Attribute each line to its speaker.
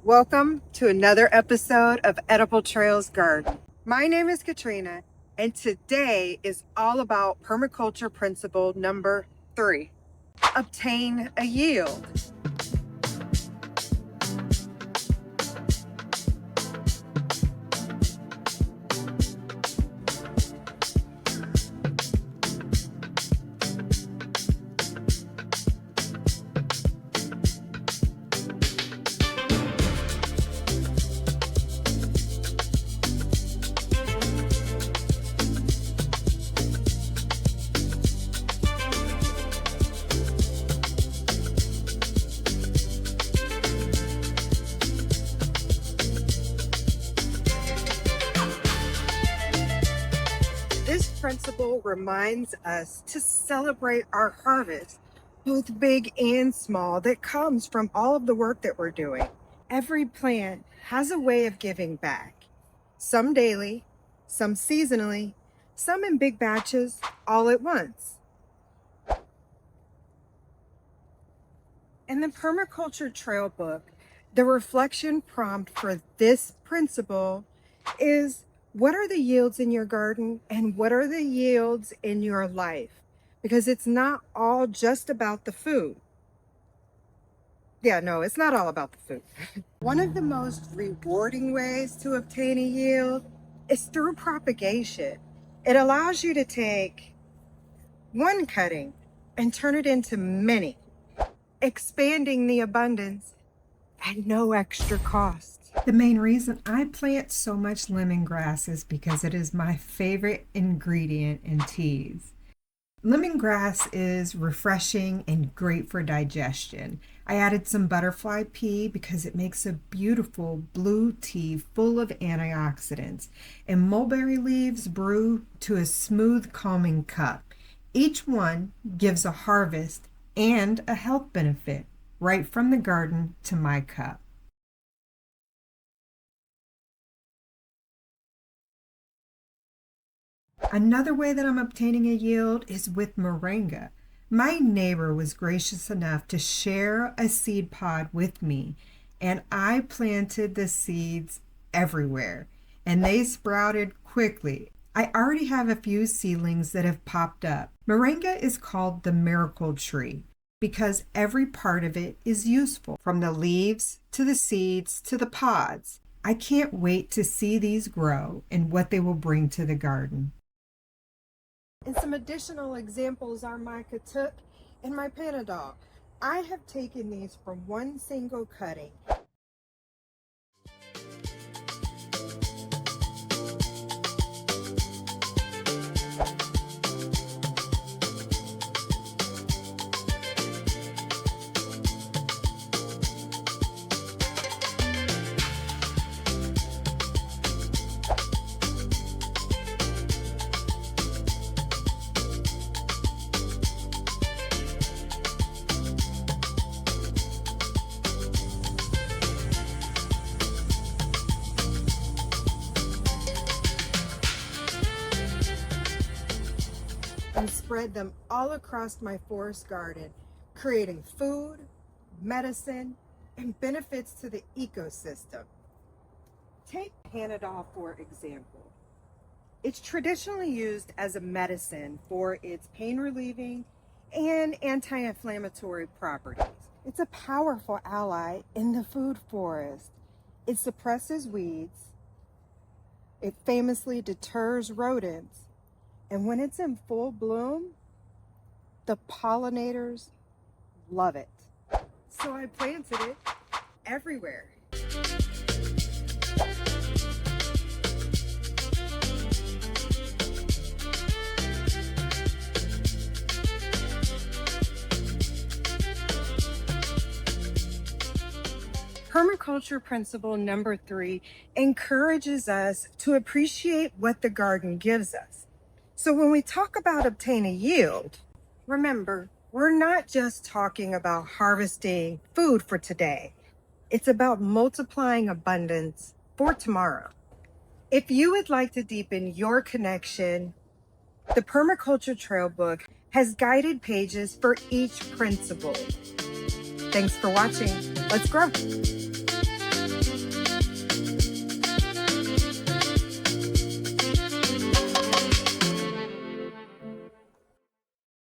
Speaker 1: Welcome to another episode of Edible Trails Garden. My name is Katrina, and today is all about permaculture principle number 3, obtain a yield. This principle reminds us to celebrate our harvest, both big and small, that comes from all of the work that we're doing. Every plant has a way of giving back, some daily, some seasonally, some in big batches, all at once. In the Permaculture Trailbook, the reflection prompt for this principle is: what are the yields in your garden and what are the yields in your life? Because it's not all just about the food. Yeah, no, it's not all about the food. One of the most rewarding ways to obtain a yield is through propagation. It allows you to take one cutting and turn it into many, expanding the abundance at no extra cost.
Speaker 2: The main reason I plant so much lemongrass is because it is my favorite ingredient in teas. Lemongrass is refreshing and great for digestion. I added some butterfly pea because it makes a beautiful blue tea full of antioxidants, and mulberry leaves brew to a smooth, calming cup. Each one gives a harvest and a health benefit right from the garden to my cup. Another way that I'm obtaining a yield is with Moringa. My neighbor was gracious enough to share a seed pod with me, and I planted the seeds everywhere, and they sprouted quickly. I already have a few seedlings that have popped up. Moringa is called the miracle tree because every part of it is useful, from the leaves to the seeds to the pods. I can't wait to see these grow and what they will bring to the garden.
Speaker 1: And some additional examples are my katuk and my Panadol. I have taken these from one single cutting. And spread them all across my forest garden, creating food, medicine, and benefits to the ecosystem. Take Panadol, for example. It's traditionally used as a medicine for its pain relieving and anti-inflammatory properties. It's a powerful ally in the food forest. It suppresses weeds. It famously deters rodents. And when it's in full bloom, the pollinators love it. So I planted it everywhere. Permaculture principle number 3 encourages us to appreciate what the garden gives us. So when we talk about obtain a yield, remember, we're not just talking about harvesting food for today. It's about multiplying abundance for tomorrow. If you would like to deepen your connection, the Permaculture Trailbook has guided pages for each principle. Thanks for watching. Let's grow.